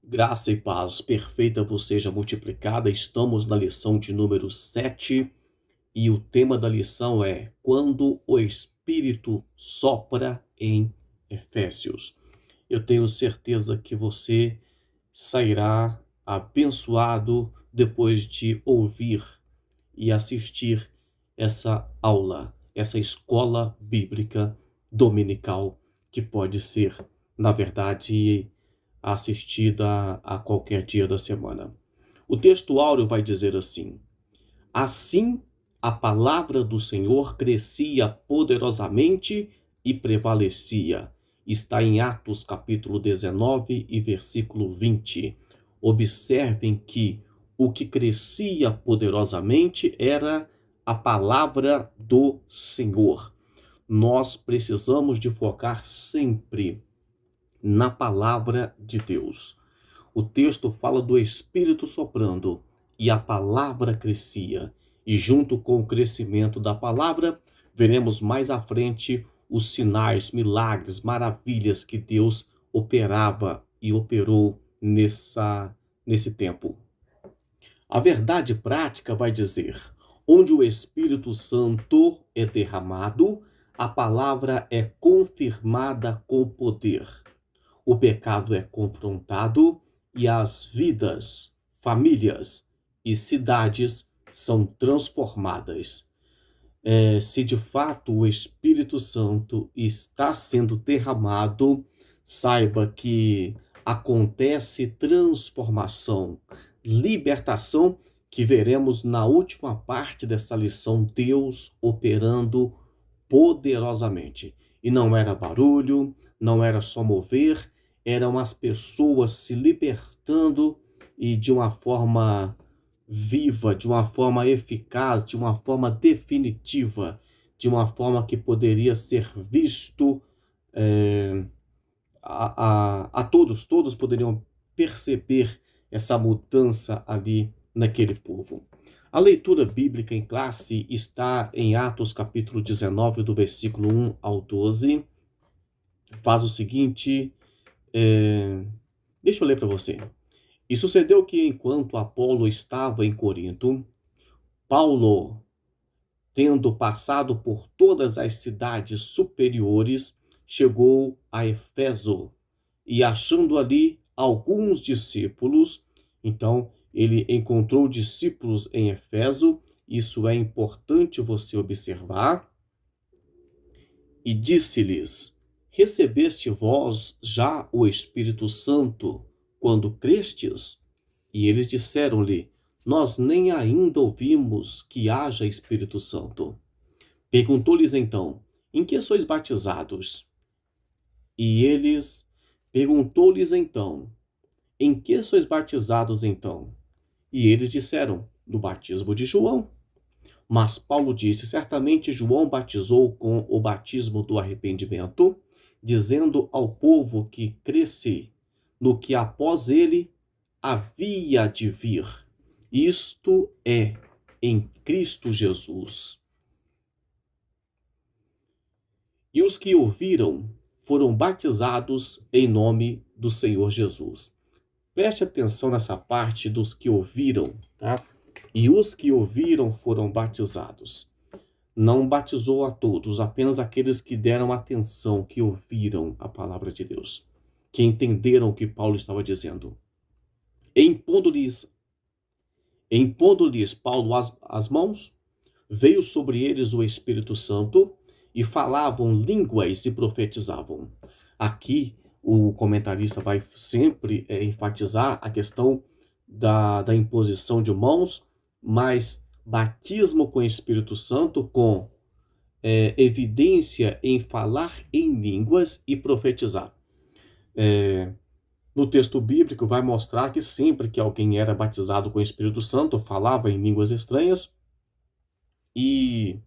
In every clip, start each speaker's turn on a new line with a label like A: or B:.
A: Graça e paz perfeita vos seja multiplicada. Estamos na lição de número 7 e o tema da lição é Quando o Espírito sopra em Efésios. Eu tenho certeza que você sairá abençoado depois de ouvir e assistir essa aula, essa escola bíblica dominical que pode ser, na verdade, assistida a qualquer dia da semana. O texto áureo vai dizer assim: Assim a palavra do Senhor crescia poderosamente e prevalecia. Está em Atos capítulo 19 e versículo 20. Observem que o que crescia poderosamente era a palavra do Senhor. Nós precisamos de focar sempre na palavra de Deus. O texto fala do Espírito soprando e a palavra crescia. E junto com o crescimento da palavra, veremos mais à frente os sinais, milagres, maravilhas que Deus operava e operou nesse tempo. A verdade prática vai dizer: onde o Espírito Santo é derramado, a palavra é confirmada com poder. O pecado é confrontado e as vidas, famílias e cidades são transformadas. Se de fato o Espírito Santo está sendo derramado, saiba que acontece transformação, libertação, que veremos na última parte dessa lição, Deus operando poderosamente. E não era barulho, não era só mover, eram as pessoas se libertando e de uma forma viva, de uma forma eficaz, de uma forma definitiva, de uma forma que poderia ser visto a todos, todos poderiam perceber essa mudança ali naquele povo. A leitura bíblica em classe está em Atos capítulo 19, do versículo 1 ao 12. Faz o seguinte, deixa eu ler para você. E sucedeu que, enquanto Apolo estava em Corinto, Paulo, tendo passado por todas as cidades superiores, chegou a Éfeso, e achando ali alguns discípulos, então ele encontrou discípulos em Éfeso, isso é importante você observar, e disse-lhes: Recebeste vós já o Espírito Santo quando crestes? E eles disseram-lhe: Nós nem ainda ouvimos que haja Espírito Santo. Perguntou-lhes então: Em que sois batizados? E eles perguntou-lhes então: Em que sois batizados então? E eles disseram: No batismo de João. Mas Paulo disse: Certamente João batizou com o batismo do arrependimento, dizendo ao povo que cresce no que após ele havia de vir. Isto é, em Cristo Jesus. E os que ouviram foram batizados em nome do Senhor Jesus. Preste atenção nessa parte dos que ouviram, tá? E os que ouviram foram batizados. Não batizou a todos, apenas aqueles que deram atenção, que ouviram a palavra de Deus, que entenderam o que Paulo estava dizendo. Impondo-lhes Paulo as mãos, veio sobre eles o Espírito Santo e falavam línguas e profetizavam. Aqui o comentarista vai sempre enfatizar a questão da imposição de mãos, mas batismo com o Espírito Santo com evidência em falar em línguas e profetizar. No texto bíblico vai mostrar que sempre que alguém era batizado com o Espírito Santo, falava em línguas estranhas. E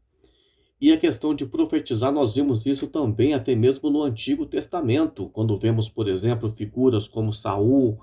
A: a questão de profetizar, nós vimos isso também até mesmo no Antigo Testamento, quando vemos, por exemplo, figuras como Saul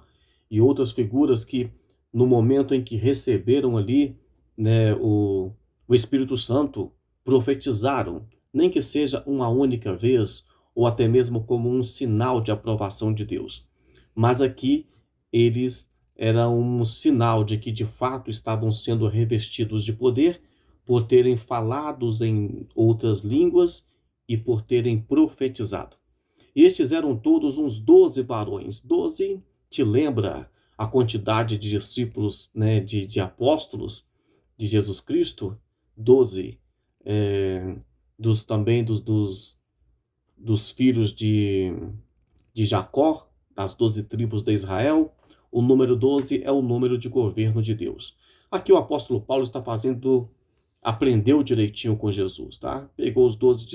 A: e outras figuras que, no momento em que receberam ali, né, o Espírito Santo, profetizaram, nem que seja uma única vez, ou até mesmo como um sinal de aprovação de Deus. Mas aqui eles eram um sinal de que de fato estavam sendo revestidos de poder por terem falados em outras línguas e por terem profetizado. Estes eram todos uns 12 varões. 12 te lembra a quantidade de discípulos, né, de apóstolos de Jesus Cristo? 12 também dos filhos de Jacó, das 12 tribos de Israel. O número 12 é o número de governo de Deus. Aqui o apóstolo Paulo está aprendeu direitinho com Jesus, tá? Pegou os 12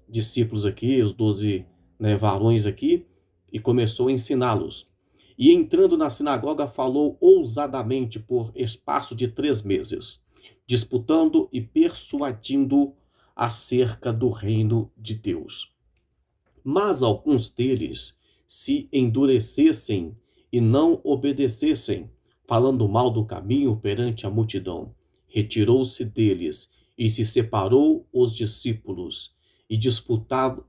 A: discípulos aqui, os 12, né, varões aqui, e começou a ensiná-los. E entrando na sinagoga, falou ousadamente por espaço de 3 meses, disputando e persuadindo acerca do reino de Deus. Mas alguns deles se endurecessem e não obedecessem, falando mal do caminho perante a multidão. Retirou-se deles e se separou os discípulos, e disputando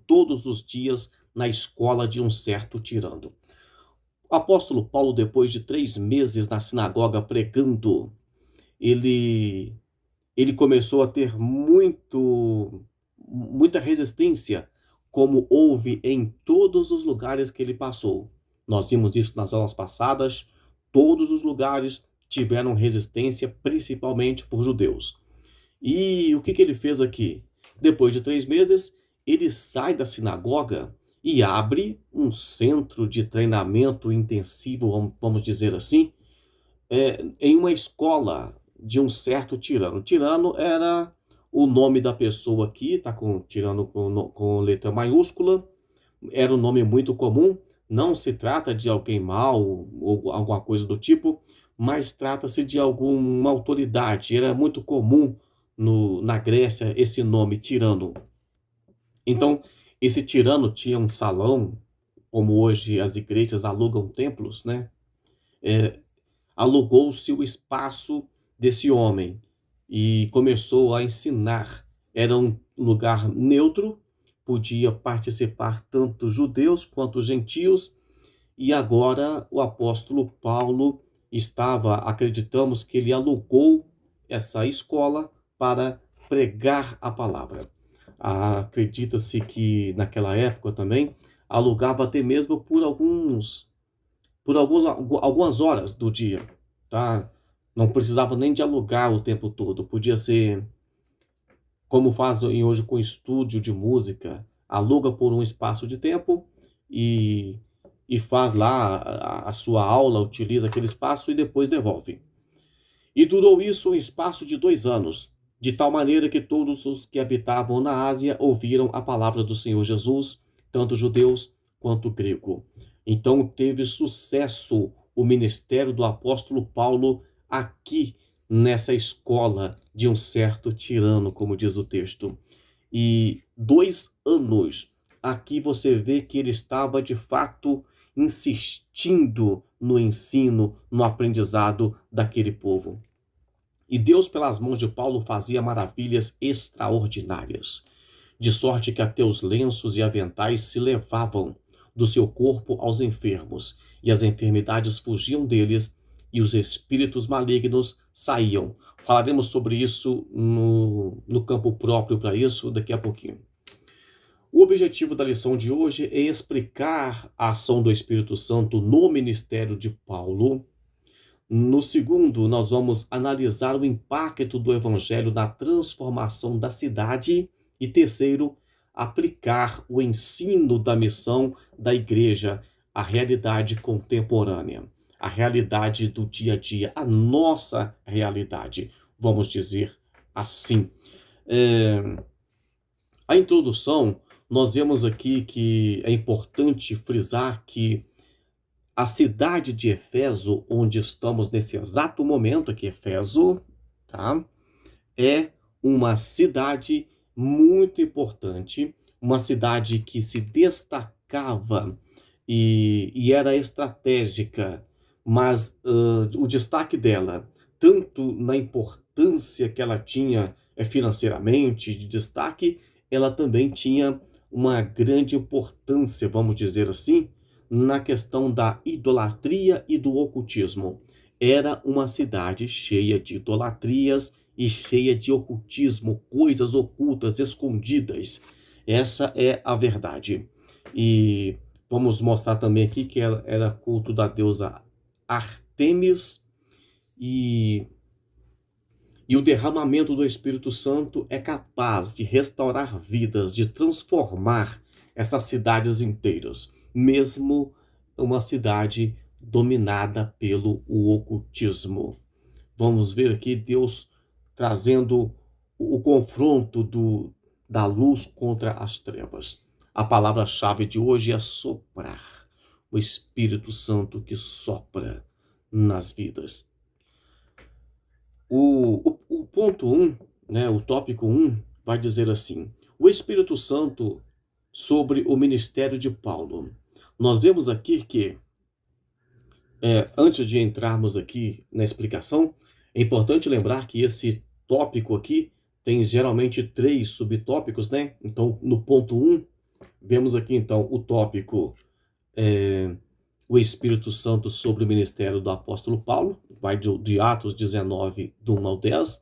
A: todos os dias na escola de um certo tirano. O apóstolo Paulo, depois de 3 meses na sinagoga pregando, ele começou a ter muita resistência, como houve em todos os lugares que ele passou. Nós vimos isso nas aulas passadas. Todos os lugares tiveram resistência, principalmente por judeus. E o que ele fez aqui? Depois de 3 meses, ele sai da sinagoga e abre um centro de treinamento intensivo, vamos dizer assim, em uma escola de um certo tirano. Tirano era o nome da pessoa aqui, tá com tirano com letra maiúscula, era um nome muito comum. Não se trata de alguém mau ou alguma coisa do tipo, mas trata-se de alguma autoridade. Era muito comum na Grécia esse nome, tirano. Então, esse tirano tinha um salão, como hoje as igrejas alugam templos, né? Alugou-se o espaço desse homem e começou a ensinar. Era um lugar neutro, podia participar tanto judeus quanto gentios, e agora o apóstolo Paulo acreditamos que ele alugou essa escola para pregar a palavra. Acredita-se que naquela época também alugava até mesmo por algumas horas do dia, tá? Não precisava nem de alugar o tempo todo, podia ser como fazem hoje com estúdio de música, aluga por um espaço de tempo e faz lá a sua aula, utiliza aquele espaço e depois devolve. E durou isso um espaço de 2 anos, de tal maneira que todos os que habitavam na Ásia ouviram a palavra do Senhor Jesus, tanto judeus quanto grego. Então teve sucesso o ministério do apóstolo Paulo aqui nessa escola de um certo tirano, como diz o texto. E 2 anos, aqui você vê que ele estava de fato insistindo no ensino, no aprendizado daquele povo. E Deus, pelas mãos de Paulo, fazia maravilhas extraordinárias, de sorte que até os lenços e aventais se levavam do seu corpo aos enfermos, e as enfermidades fugiam deles, e os espíritos malignos saíam. Falaremos sobre isso no campo próprio para isso daqui a pouquinho. O objetivo da lição de hoje é explicar a ação do Espírito Santo no ministério de Paulo. No segundo, nós vamos analisar o impacto do Evangelho na transformação da cidade. E terceiro, aplicar o ensino da missão da igreja à realidade contemporânea, à realidade do dia a dia, a nossa realidade, vamos dizer assim. A introdução, nós vemos aqui que é importante frisar que a cidade de Éfeso, onde estamos nesse exato momento aqui, Éfeso, tá? É uma cidade muito importante, uma cidade que se destacava e era estratégica, mas o destaque dela, tanto na importância que ela tinha financeiramente, de destaque, ela também tinha uma grande importância, vamos dizer assim, na questão da idolatria e do ocultismo. Era uma cidade cheia de idolatrias e cheia de ocultismo, coisas ocultas, escondidas. Essa é a verdade. E vamos mostrar também aqui que ela era culto da deusa Artemis e o derramamento do Espírito Santo é capaz de restaurar vidas, de transformar essas cidades inteiras, mesmo uma cidade dominada pelo ocultismo. Vamos ver aqui Deus trazendo o confronto da luz contra as trevas. A palavra-chave de hoje é soprar. O Espírito Santo que sopra nas vidas. O ponto 1, né, o tópico 1, vai dizer assim: o Espírito Santo sobre o ministério de Paulo. Nós vemos aqui que, antes de entrarmos aqui na explicação, é importante lembrar que esse tópico aqui tem geralmente 3 subtópicos, né? Então, no ponto 1, vemos aqui então o tópico o Espírito Santo sobre o ministério do apóstolo Paulo, vai de Atos 19, do 1 ao 10.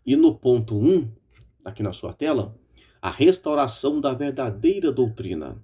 A: E no ponto 1, aqui na sua tela, a restauração da verdadeira doutrina.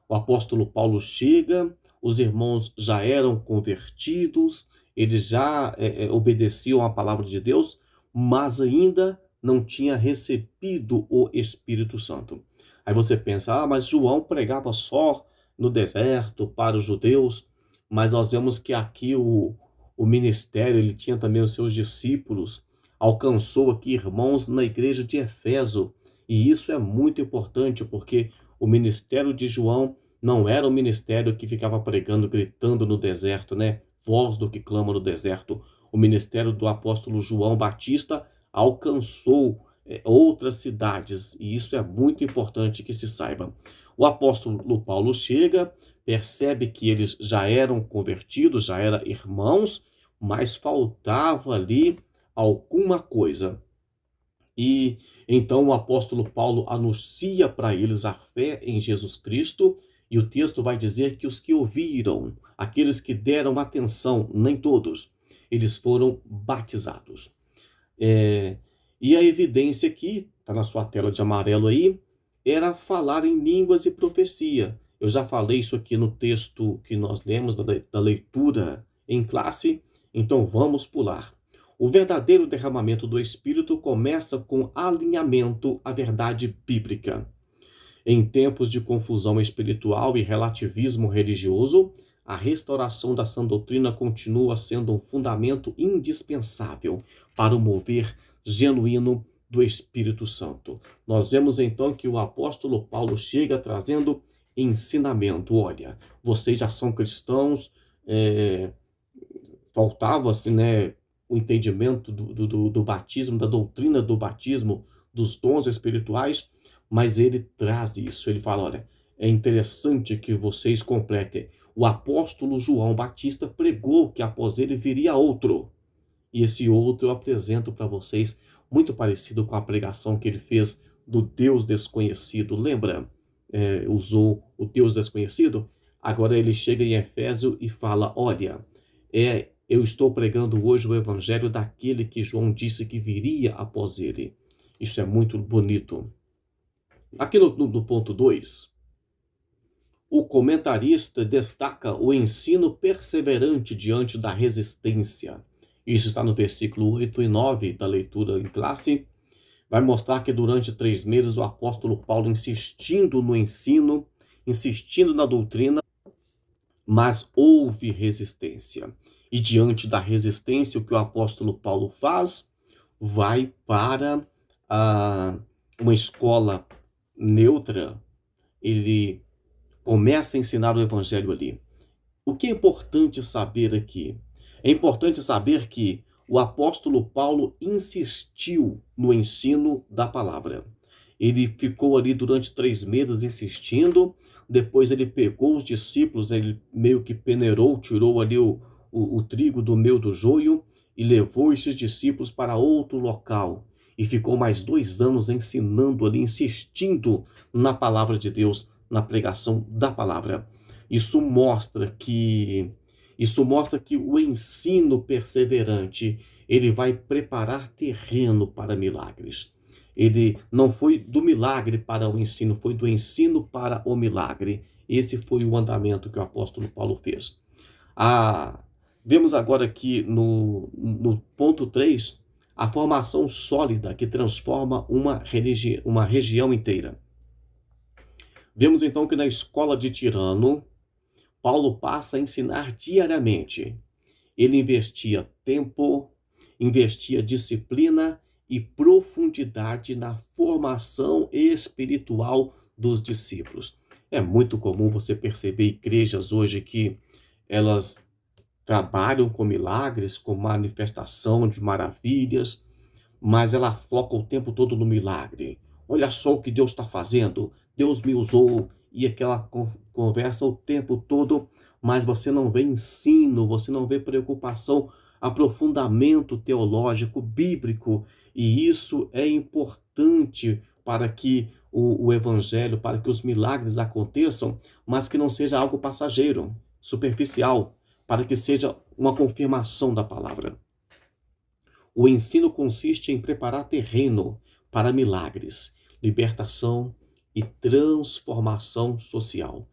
A: O apóstolo Paulo chega, os irmãos já eram convertidos, eles já obedeciam à palavra de Deus, mas ainda não tinha recebido o Espírito Santo. Aí você pensa, mas João pregava só no deserto para os judeus, mas nós vemos que aqui o ministério, ele tinha também os seus discípulos, alcançou aqui irmãos na igreja de Éfeso, e isso é muito importante, porque o ministério de João não era um ministério que ficava pregando, gritando no deserto, né? Voz do que clama no deserto. O ministério do apóstolo João Batista alcançou outras cidades, e isso é muito importante que se saiba. O apóstolo Paulo chega, percebe que eles já eram convertidos, já eram irmãos, mas faltava ali alguma coisa. E então o apóstolo Paulo anuncia para eles a fé em Jesus Cristo, e o texto vai dizer que os que ouviram, aqueles que deram atenção, nem todos, eles foram batizados. E a evidência aqui, está na sua tela de amarelo aí, era falar em línguas e profecia. Eu já falei isso aqui no texto que nós lemos, da leitura em classe, então vamos pular. O verdadeiro derramamento do Espírito começa com alinhamento à verdade bíblica. Em tempos de confusão espiritual e relativismo religioso, a restauração da sã doutrina continua sendo um fundamento indispensável para o mover genuíno do Espírito Santo. Nós vemos então que o apóstolo Paulo chega trazendo ensinamento. Olha, vocês já são cristãos, faltava-se, né, o entendimento do batismo, da doutrina do batismo, dos dons espirituais, mas ele traz isso. Ele fala, olha, é interessante que vocês completem. O apóstolo João Batista pregou que após ele viria outro. E esse outro eu apresento para vocês, muito parecido com a pregação que ele fez do Deus desconhecido. Lembra? Usou o Deus desconhecido. Agora ele chega em Éfeso e fala, olha, eu estou pregando hoje o evangelho daquele que João disse que viria após ele. Isso é muito bonito. Aqui no ponto 2, o comentarista destaca o ensino perseverante diante da resistência. Isso está no versículo 8 e 9 da leitura em classe. Vai mostrar que durante 3 meses o apóstolo Paulo insistindo no ensino, insistindo na doutrina, mas houve resistência. E diante da resistência, o que o apóstolo Paulo faz? Vai para uma escola neutra. Ele começa a ensinar o evangelho ali. O que é importante saber aqui? É importante saber que o apóstolo Paulo insistiu no ensino da palavra. Ele ficou ali durante 3 meses insistindo, depois ele pegou os discípulos, ele meio que peneirou, tirou ali o trigo do meio do joio e levou esses discípulos para outro local. E ficou mais 2 anos ensinando ali, insistindo na palavra de Deus, na pregação da palavra. Isso mostra que isso mostra que o ensino perseverante, ele vai preparar terreno para milagres. Ele não foi do milagre para o ensino, foi do ensino para o milagre. Esse foi o andamento que o apóstolo Paulo fez. Ah, vemos agora aqui no ponto 3 a formação sólida que transforma uma região inteira. Vemos então que na escola de Tirano, Paulo passa a ensinar diariamente. Ele investia tempo, investia disciplina e profundidade na formação espiritual dos discípulos. É muito comum você perceber igrejas hoje que elas trabalham com milagres, com manifestação de maravilhas, mas ela foca o tempo todo no milagre. Olha só o que Deus está fazendo, Deus me usou, e aquela conversa o tempo todo, mas você não vê ensino, você não vê preocupação, aprofundamento teológico, bíblico, e isso é importante para que o evangelho, para que os milagres aconteçam, mas que não seja algo passageiro, superficial, para que seja uma confirmação da palavra. O ensino consiste em preparar terreno para milagres, libertação e transformação social.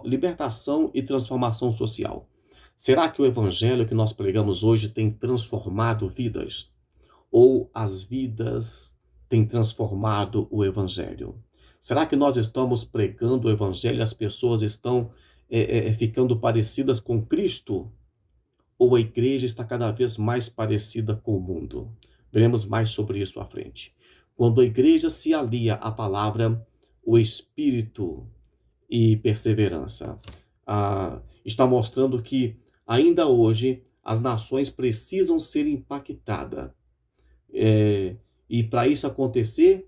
A: Libertação e transformação social. Será que o evangelho que nós pregamos hoje tem transformado vidas? Ou as vidas têm transformado o evangelho? Será que nós estamos pregando o evangelho e as pessoas estão ficando parecidas com Cristo? Ou a igreja está cada vez mais parecida com o mundo? Veremos mais sobre isso à frente. Quando a igreja se alia à palavra, o Espírito e perseverança, está mostrando que ainda hoje as nações precisam ser impactadas. E para isso acontecer,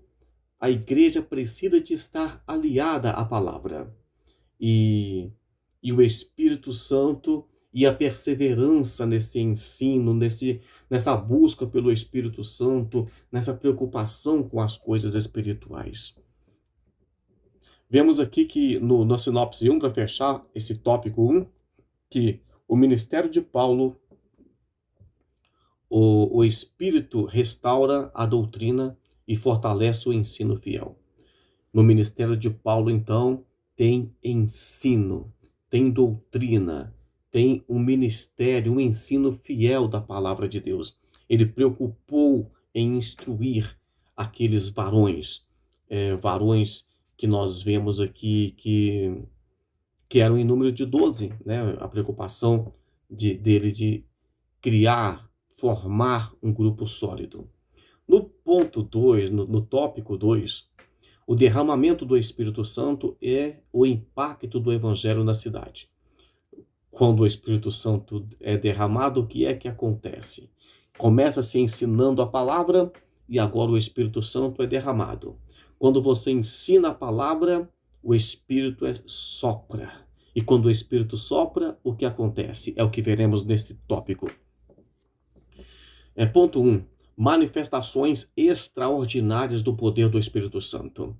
A: a igreja precisa de estar aliada à palavra. E o Espírito Santo e a perseverança nesse ensino, nessa busca pelo Espírito Santo, nessa preocupação com as coisas espirituais. Vemos aqui que na sinopse 1, para fechar esse tópico 1, que o ministério de Paulo, o Espírito restaura a doutrina e fortalece o ensino fiel. No ministério de Paulo, então, tem ensino, tem doutrina, tem um ministério, um ensino fiel da palavra de Deus. Ele preocupou em instruir aqueles varões, varões que nós vemos aqui que eram em número de 12, né? A preocupação dele de criar, formar um grupo sólido. No ponto 2, no tópico 2, o derramamento do Espírito Santo é o impacto do Evangelho na cidade. Quando o Espírito Santo é derramado, o que é que acontece? Começa-se ensinando a palavra e agora o Espírito Santo é derramado. Quando você ensina a palavra, o Espírito sopra. E quando o Espírito sopra, o que acontece? É o que veremos nesse tópico. Ponto 1. Manifestações extraordinárias do poder do Espírito Santo.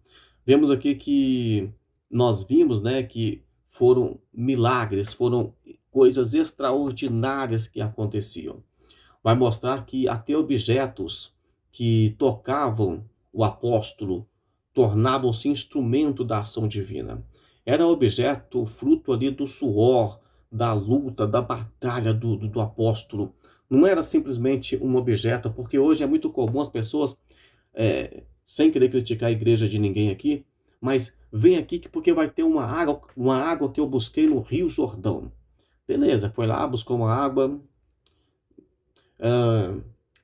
A: Vemos aqui que nós vimos, né, que foram milagres, foram coisas extraordinárias que aconteciam. Vai mostrar que até objetos que tocavam o apóstolo tornavam-se instrumento da ação divina. Era objeto, fruto ali do suor, da luta, da batalha do apóstolo. Não era simplesmente um objeto, porque hoje é muito comum as pessoas, sem querer criticar a igreja de ninguém aqui, mas vem aqui porque vai ter uma água que eu busquei no Rio Jordão. Beleza, foi lá, buscou uma água.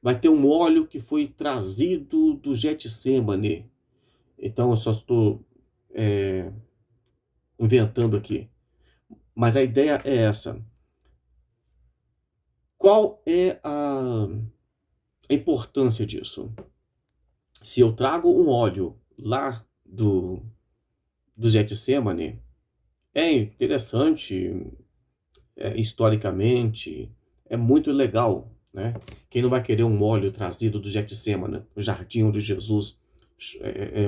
A: Vai ter um óleo que foi trazido do Getsemane. Então eu só estou inventando aqui. Mas a ideia é essa. Qual é a importância disso? Se eu trago um óleo lá do Getsemane, é interessante, historicamente, é muito legal, né? Quem não vai querer um óleo trazido do Getsemane, o jardim onde Jesus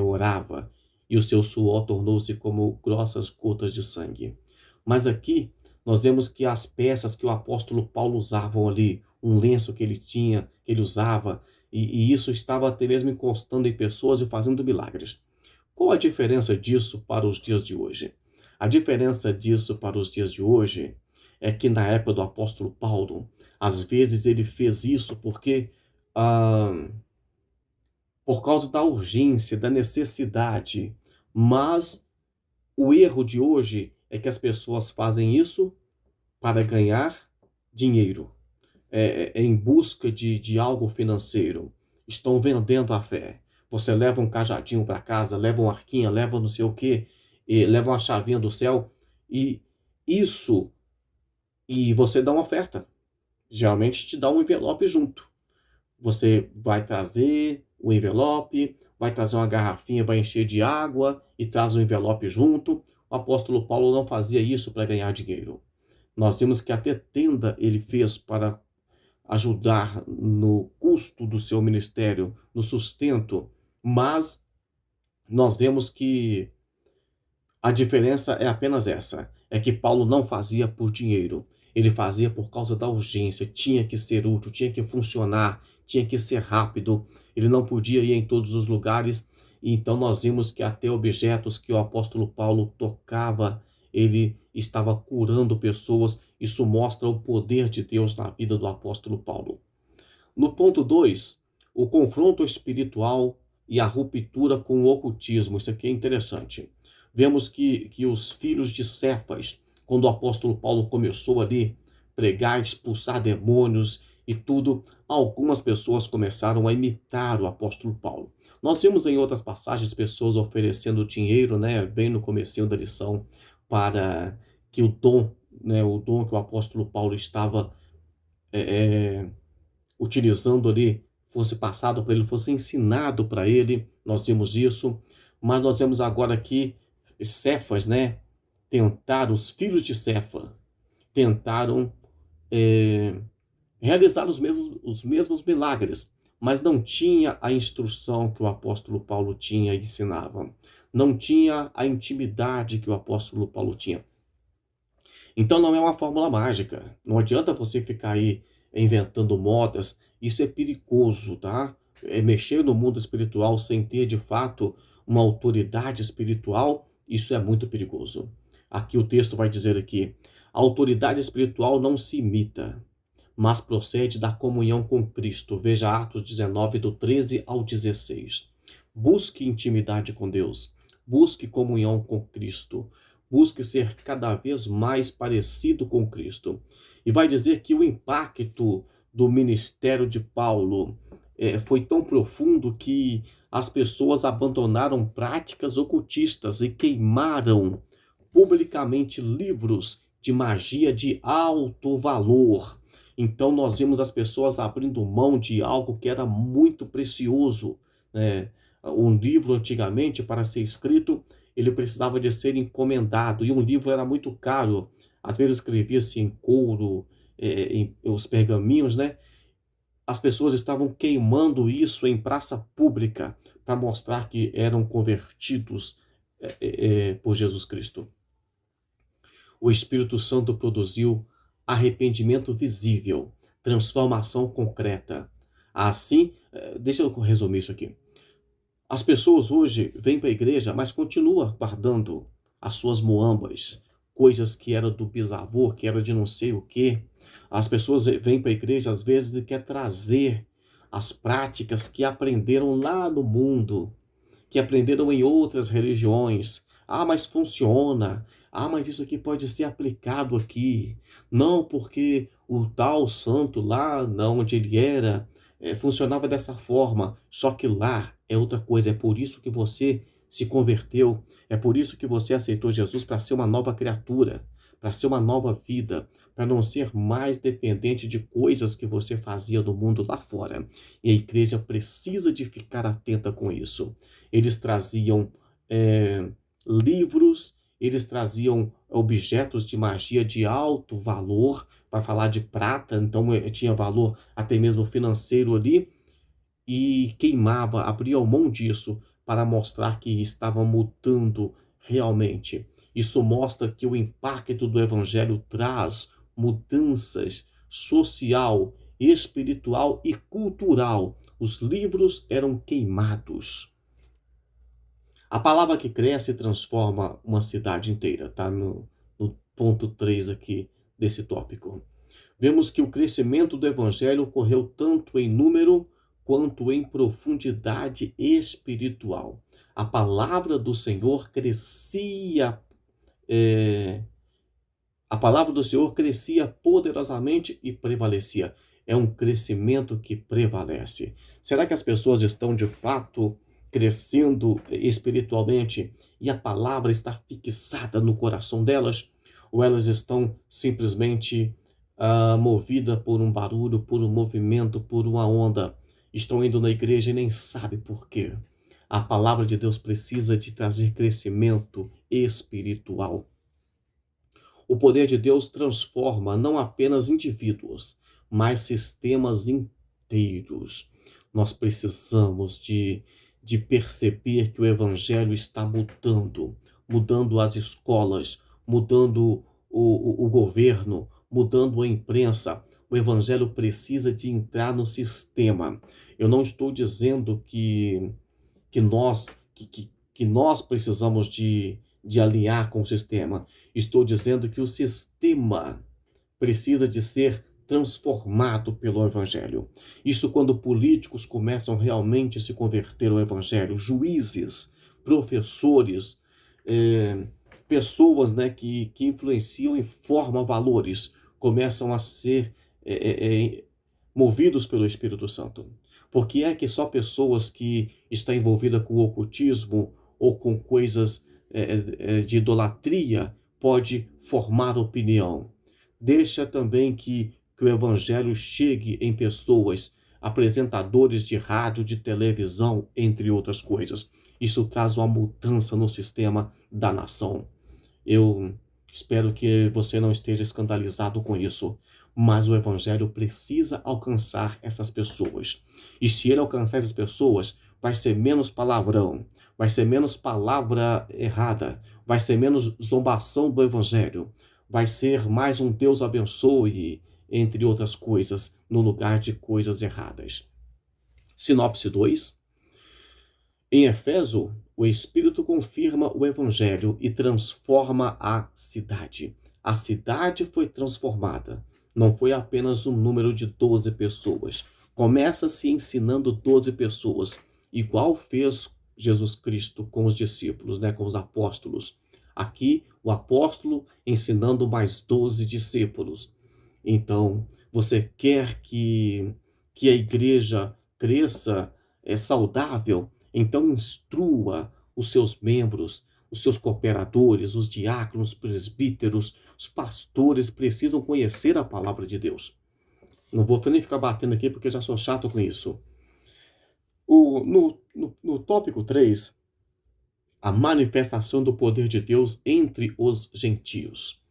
A: orava, e o seu suor tornou-se como grossas gotas de sangue. Mas aqui nós vemos que as peças que o apóstolo Paulo usava ali, um lenço que ele tinha, que ele usava, e isso estava até mesmo encostando em pessoas e fazendo milagres. Qual a diferença disso para os dias de hoje? A diferença disso para os dias de hoje é que na época do apóstolo Paulo, às vezes ele fez isso porque, ah, por causa da urgência, da necessidade. Mas o erro de hoje é que as pessoas fazem isso para ganhar dinheiro, em busca de algo financeiro. Estão vendendo a fé. Você leva um cajadinho para casa, leva uma arquinha, leva não sei o quê, leva uma chavinha do céu, e isso, e você dá uma oferta. Geralmente te dá um envelope junto. Você vai trazer o envelope, vai trazer uma garrafinha, vai encher de água e traz o envelope junto. O apóstolo Paulo não fazia isso para ganhar dinheiro. Nós vimos que até tenda ele fez para ajudar no custo do seu ministério, no sustento, mas nós vemos que a diferença é apenas essa, é que Paulo não fazia por dinheiro, ele fazia por causa da urgência, tinha que ser útil, tinha que funcionar, tinha que ser rápido, ele não podia ir em todos os lugares, e então nós vimos que até objetos que o apóstolo Paulo tocava, ele estava curando pessoas, isso mostra o poder de Deus na vida do apóstolo Paulo. No ponto 2, o confronto espiritual e a ruptura com o ocultismo. Isso aqui é interessante. Vemos que os filhos de Cefas, quando o apóstolo Paulo começou ali pregar, expulsar demônios e tudo, algumas pessoas começaram a imitar o apóstolo Paulo. Nós vimos em outras passagens pessoas oferecendo dinheiro, né, bem no comecinho da lição, para que o dom, né, o dom que o apóstolo Paulo estava utilizando ali, fosse passado para ele, fosse ensinado para ele. Nós vimos isso, mas nós vemos agora aqui Cefas, né? Tentaram, os filhos de Cefa, tentaram é, realizar os mesmos milagres, mas não tinha a instrução que o apóstolo Paulo tinha e ensinava. Não tinha a intimidade que o apóstolo Paulo tinha. Então não é uma fórmula mágica. Não adianta você ficar aí inventando modas. Isso é perigoso, tá? É mexer no mundo espiritual sem ter de fato uma autoridade espiritual. Isso é muito perigoso. Aqui o texto vai dizer aqui: a autoridade espiritual não se imita, mas procede da comunhão com Cristo. Veja Atos 19, do 13 ao 16. Busque intimidade com Deus. Busque comunhão com Cristo. Busque ser cada vez mais parecido com Cristo. E vai dizer que o impacto do ministério de Paulo foi tão profundo que as pessoas abandonaram práticas ocultistas e queimaram publicamente livros de magia de alto valor. Então nós vimos as pessoas abrindo mão de algo que era muito precioso, né? Um livro antigamente, para ser escrito, ele precisava de ser encomendado, e um livro era muito caro. Às vezes escrevia-se em couro, em os pergaminhos, né? As pessoas estavam queimando isso em praça pública para mostrar que eram convertidos por Jesus Cristo. O Espírito Santo produziu arrependimento visível, transformação concreta. Assim, deixa eu resumir isso aqui. As pessoas hoje vêm para a igreja, mas continuam guardando as suas muambas, coisas que eram do bisavô, que era de não sei o quê. As pessoas vêm para a igreja às vezes e quer trazer as práticas que aprenderam lá no mundo, que aprenderam em outras religiões. Ah, mas funciona. Ah, mas isso aqui pode ser aplicado aqui. Não, porque o tal santo lá, não, onde ele era, funcionava dessa forma. Só que lá é outra coisa. É por isso que você se converteu. É por isso que você aceitou Jesus, para ser uma nova criatura, para ser uma nova vida, para não ser mais dependente de coisas que você fazia do mundo lá fora. E a igreja precisa de ficar atenta com isso. Eles traziam livros, eles traziam objetos de magia de alto valor, para falar de prata, então tinha valor até mesmo financeiro ali, e queimava, abria mão disso para mostrar que estava mudando realmente. Isso mostra que o impacto do evangelho traz mudanças social, espiritual e cultural. Os livros eram queimados. A palavra que cresce transforma uma cidade inteira, tá? No ponto 3 aqui desse tópico. Vemos que o crescimento do evangelho ocorreu tanto em número quanto em profundidade espiritual. A palavra do Senhor crescia, a palavra do Senhor crescia poderosamente e prevalecia. É um crescimento que prevalece. Será que as pessoas estão de fato crescendo espiritualmente e a palavra está fixada no coração delas? Ou elas estão simplesmente movidas por um barulho, por um movimento, por uma onda? Estão indo na igreja e nem sabem por quê. A palavra de Deus precisa de trazer crescimento espiritual. O poder de Deus transforma não apenas indivíduos, mas sistemas inteiros. Nós precisamos de perceber que o Evangelho está mudando as escolas, mudando o governo, mudando a imprensa. O Evangelho precisa de entrar no sistema. Eu não estou dizendo que nós, que nós precisamos de alinhar com o sistema. Estou dizendo que o sistema precisa de ser transformado pelo Evangelho. Isso quando políticos começam realmente a se converter ao Evangelho, juízes, professores, pessoas, né, que influenciam e formam valores, começam a ser movidos pelo Espírito Santo. Porque é que só pessoas que estão envolvidas com o ocultismo ou com coisas de idolatria pode formar opinião. Deixa também que o evangelho chegue em pessoas, apresentadores de rádio, de televisão, entre outras coisas. Isso traz uma mudança no sistema da nação. Eu espero que você não esteja escandalizado com isso, mas o evangelho precisa alcançar essas pessoas. E se ele alcançar essas pessoas, vai ser menos palavrão, vai ser menos palavra errada, vai ser menos zombação do evangelho, vai ser mais um Deus abençoe, entre outras coisas, no lugar de coisas erradas. Sinopse 2. Em Éfeso, o Espírito confirma o Evangelho e transforma a cidade. A cidade foi transformada. Não foi apenas um número de 12 pessoas. Começa-se ensinando 12 pessoas, igual fez Jesus Cristo com os discípulos, né, com os apóstolos. Aqui, o apóstolo ensinando mais 12 discípulos. Então, você quer que a igreja cresça, saudável? Então, instrua os seus membros, os seus cooperadores, os diáconos, os presbíteros, os pastores precisam conhecer a palavra de Deus. Não vou nem ficar batendo aqui porque já sou chato com isso. No tópico 3, a manifestação do poder de Deus entre os gentios.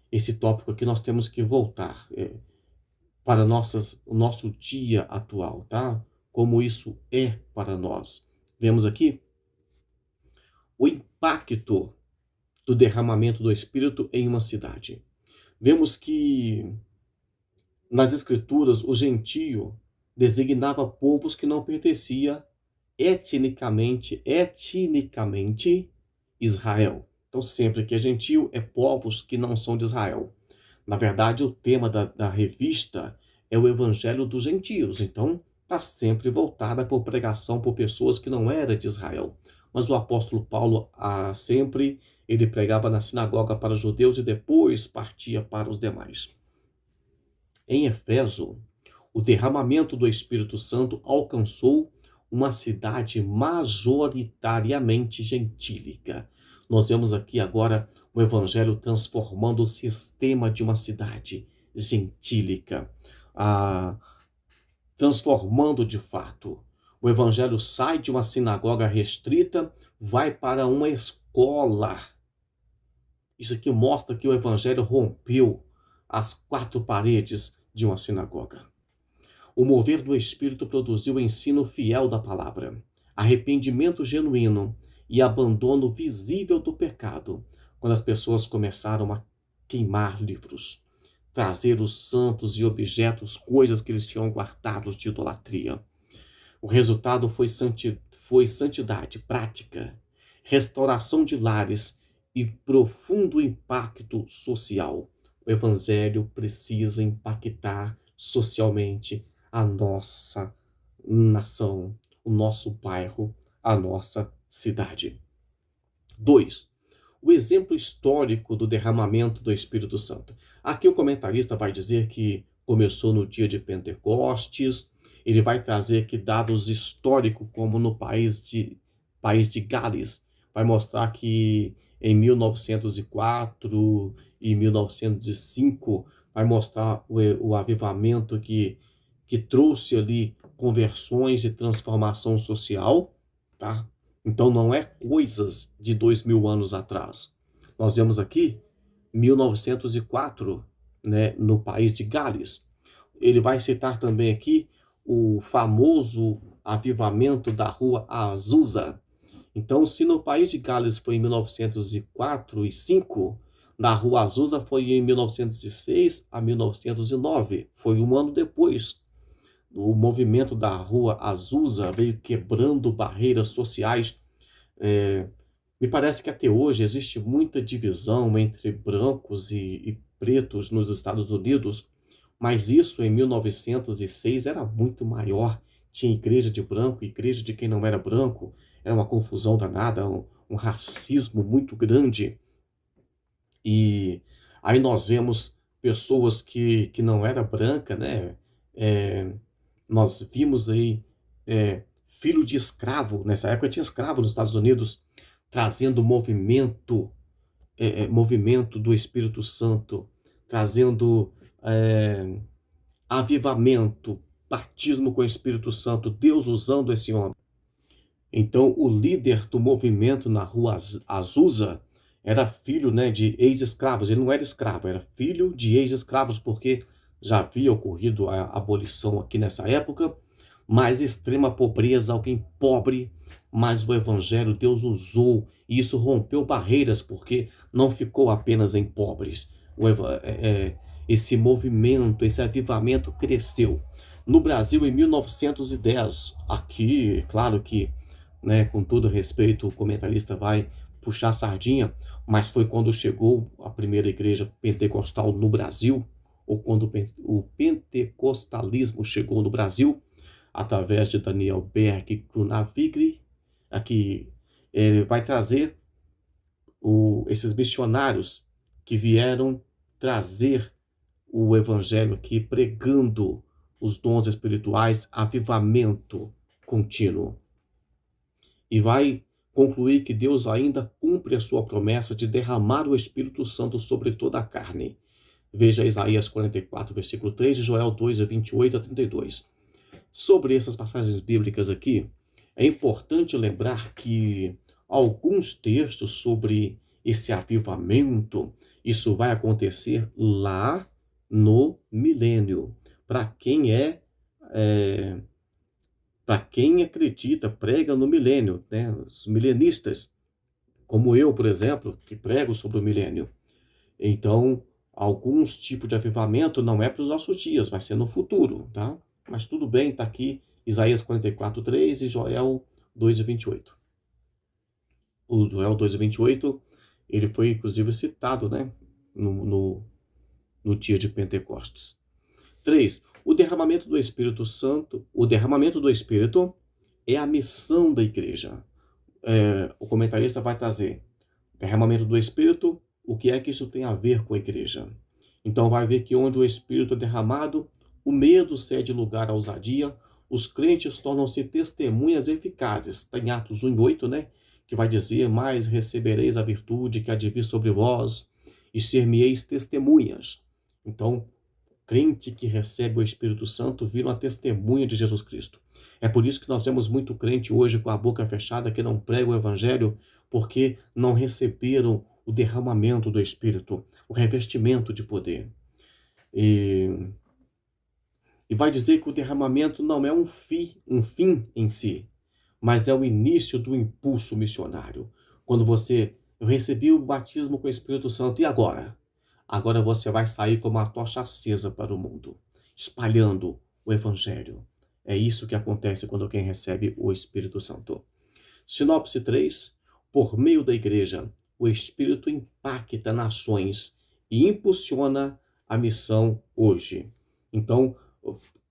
A: Esse tópico aqui nós temos que voltar para o nosso dia atual, tá? Como isso é para nós. Vemos aqui o impacto do derramamento do Espírito em uma cidade. Vemos que nas Escrituras o gentio designava povos que não pertenciam etnicamente Israel. Então, sempre que é gentio, é povos que não são de Israel. Na verdade, o tema da revista é o Evangelho dos Gentios. Então, está sempre voltada por pregação por pessoas que não eram de Israel. Mas o apóstolo Paulo, sempre, ele pregava na sinagoga para os judeus e depois partia para os demais. Em Éfeso, o derramamento do Espírito Santo alcançou uma cidade majoritariamente gentílica. Nós vemos aqui agora o Evangelho transformando o sistema de uma cidade gentílica, transformando de fato. O Evangelho sai de uma sinagoga restrita, vai para uma escola. Isso aqui mostra que o Evangelho rompeu as 4 paredes de uma sinagoga. O mover do Espírito produziu o ensino fiel da palavra, arrependimento genuíno e abandono visível do pecado, quando as pessoas começaram a queimar livros, trazer os santos e objetos, coisas que eles tinham guardados de idolatria. O resultado foi santidade prática, restauração de lares e profundo impacto social. O evangelho precisa impactar socialmente a nossa nação, o nosso bairro, a nossa cidade. 2. O exemplo histórico do derramamento do Espírito Santo. Aqui o comentarista vai dizer que começou no dia de Pentecostes. Ele vai trazer aqui dados históricos, como no país de Gales. Vai mostrar que em 1904 e 1905, vai mostrar o avivamento que trouxe ali conversões e transformação social, tá? Então não é coisas de 2000 anos atrás. Nós vemos aqui 1904, né, no país de Gales. Ele vai citar também aqui o famoso avivamento da rua Azusa. Então, se no país de Gales foi em 1904 e 5, na rua Azusa foi em 1906 a 1909. Foi um ano depois. O movimento da rua Azusa veio quebrando barreiras sociais. Me parece que até hoje existe muita divisão entre brancos e pretos nos Estados Unidos, mas isso em 1906 era muito maior. Tinha igreja de branco, igreja de quem não era branco, era uma confusão danada, um racismo muito grande. E aí nós vemos pessoas que não era branca, né? É, nós vimos aí filho de escravo, nessa época tinha escravo nos Estados Unidos, trazendo movimento do Espírito Santo, trazendo avivamento, batismo com o Espírito Santo, Deus usando esse homem. Então, o líder do movimento na rua Azusa era filho, né, de ex-escravos. Ele não era escravo, era filho de ex-escravos, porque já havia ocorrido a abolição aqui nessa época, mas extrema pobreza, alguém pobre, mas o evangelho Deus usou, e isso rompeu barreiras, porque não ficou apenas em pobres. Esse movimento, esse avivamento cresceu. No Brasil, em 1910, aqui, claro que, né, com todo respeito, o comentarista vai puxar a sardinha, mas foi quando chegou a primeira igreja pentecostal no Brasil, ou quando o pentecostalismo chegou no Brasil, através de Daniel Berg Krunavigri. Aqui ele vai trazer esses missionários que vieram trazer o evangelho aqui, pregando os dons espirituais, avivamento contínuo. E vai concluir que Deus ainda cumpre a sua promessa de derramar o Espírito Santo sobre toda a carne. Veja Isaías 44, versículo 3 e Joel 2, 28 a 32. Sobre essas passagens bíblicas aqui, é importante lembrar que alguns textos sobre esse avivamento, isso vai acontecer lá no milênio. Para quem acredita, prega no milênio, né? Os milenistas, como eu, por exemplo, que prego sobre o milênio. Então, alguns tipos de avivamento não é para os nossos dias, vai ser no futuro, tá? Mas tudo bem, está aqui Isaías 44, 3 e Joel 2, 28. O Joel 2, 28, ele foi inclusive citado, né, no dia de Pentecostes. 3. O derramamento do Espírito Santo. O derramamento do Espírito é a missão da igreja. O comentarista vai trazer derramamento do Espírito, o que é que isso tem a ver com a igreja? Então vai ver que onde o Espírito é derramado, o medo cede lugar à ousadia, os crentes tornam-se testemunhas eficazes. Tem Atos 1:8, né? Que vai dizer, mas recebereis a virtude que há de vir sobre vós, e ser-me-eis testemunhas. Então, crente que recebe o Espírito Santo vira uma testemunha de Jesus Cristo. É por isso que nós vemos muito crente hoje com a boca fechada que não prega o Evangelho, porque não receberam o derramamento do Espírito, o revestimento de poder. E vai dizer que o derramamento não é um fim em si, mas é o início do impulso missionário. Quando eu recebi o batismo com o Espírito Santo, e agora? Agora você vai sair como uma tocha acesa para o mundo, espalhando o Evangelho. É isso que acontece quando alguém recebe o Espírito Santo. Sinopse 3. Por meio da igreja, o Espírito impacta nações e impulsiona a missão hoje. Então,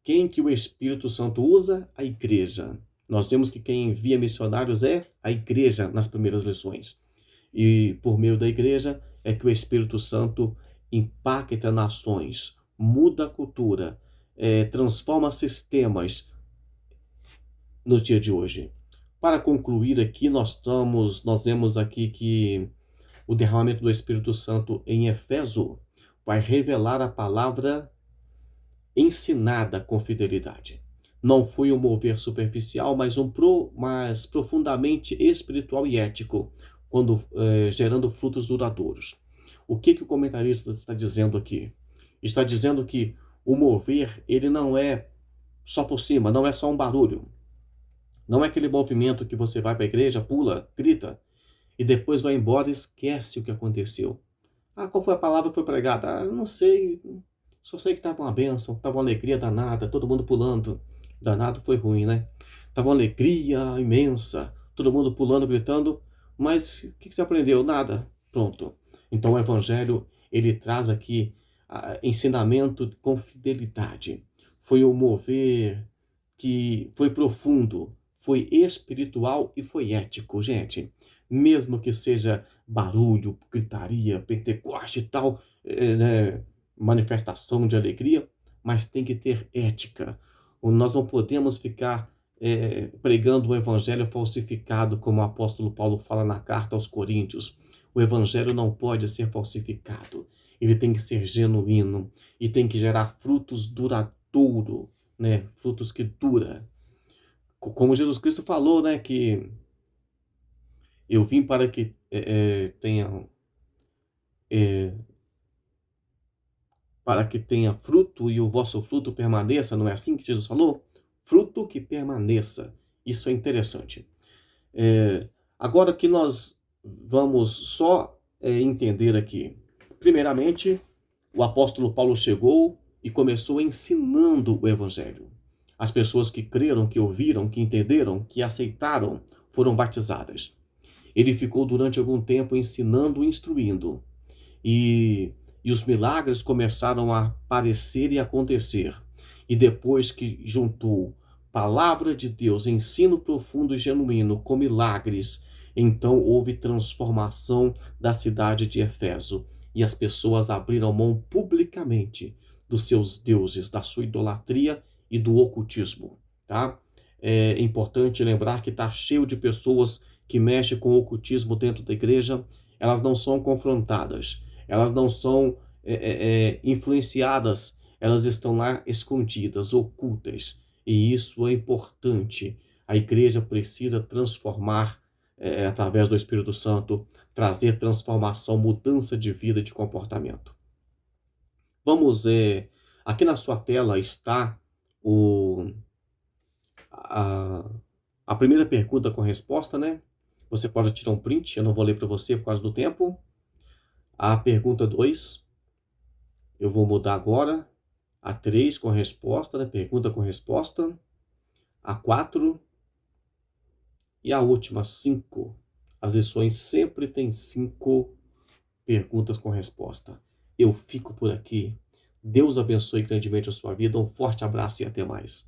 A: quem que o Espírito Santo usa? A igreja. Nós vemos que quem envia missionários é a igreja nas primeiras lições. E por meio da igreja é que o Espírito Santo impacta nações, muda a cultura, transforma sistemas no dia de hoje. Para concluir aqui, nós vemos aqui que o derramamento do Espírito Santo em Efeso vai revelar a palavra ensinada com fidelidade. Não foi um mover superficial, mas profundamente espiritual e ético, gerando frutos duradouros. O que o comentarista está dizendo aqui? Está dizendo que o mover, ele não é só por cima, não é só um barulho. Não é aquele movimento que você vai para a igreja, pula, grita, e depois vai embora e esquece o que aconteceu. Ah, qual foi a palavra que foi pregada? Ah, não sei, só sei que estava uma bênção, estava uma alegria danada, todo mundo pulando. Danado foi ruim, né? Estava uma alegria imensa, todo mundo pulando, gritando, mas o que você aprendeu? Nada. Pronto. Então o Evangelho, ele traz aqui ensinamento com fidelidade. Foi um mover que foi profundo, foi espiritual e foi ético, gente. Mesmo que seja barulho, gritaria, Pentecoste e tal, né, manifestação de alegria, mas tem que ter ética. Nós não podemos ficar pregando o evangelho falsificado, como o apóstolo Paulo fala na carta aos Coríntios. O evangelho não pode ser falsificado. Ele tem que ser genuíno e tem que gerar frutos duradouros, né? Frutos que dura. Como Jesus Cristo falou, né, que eu vim para que tenha fruto e o vosso fruto permaneça, não é assim que Jesus falou? Fruto que permaneça. Isso é interessante. Agora que nós vamos só entender aqui. Primeiramente, o apóstolo Paulo chegou e começou ensinando o evangelho. As pessoas que creram, que ouviram, que entenderam, que aceitaram, foram batizadas. Ele ficou durante algum tempo ensinando e instruindo. E os milagres começaram a aparecer e acontecer. E depois que juntou palavra de Deus, ensino profundo e genuíno com milagres, então houve transformação da cidade de Efeso. E as pessoas abriram mão publicamente dos seus deuses, da sua idolatria e do ocultismo. Tá? É importante lembrar que está cheio de pessoas que mexem com o ocultismo dentro da igreja. Elas não são confrontadas, elas não são influenciadas, elas estão lá escondidas, ocultas. E isso é importante. A igreja precisa transformar através do Espírito Santo, trazer transformação, mudança de vida e de comportamento. Vamos, aqui na sua tela está a primeira pergunta com resposta, né? Você pode tirar um print, eu não vou ler para você por causa do tempo. A pergunta 2, eu vou mudar agora. A 3 com resposta, né? Pergunta com resposta. A 4 e a última, 5. As lições sempre têm 5 perguntas com resposta. Eu fico por aqui. Deus abençoe grandemente a sua vida. Um forte abraço e até mais.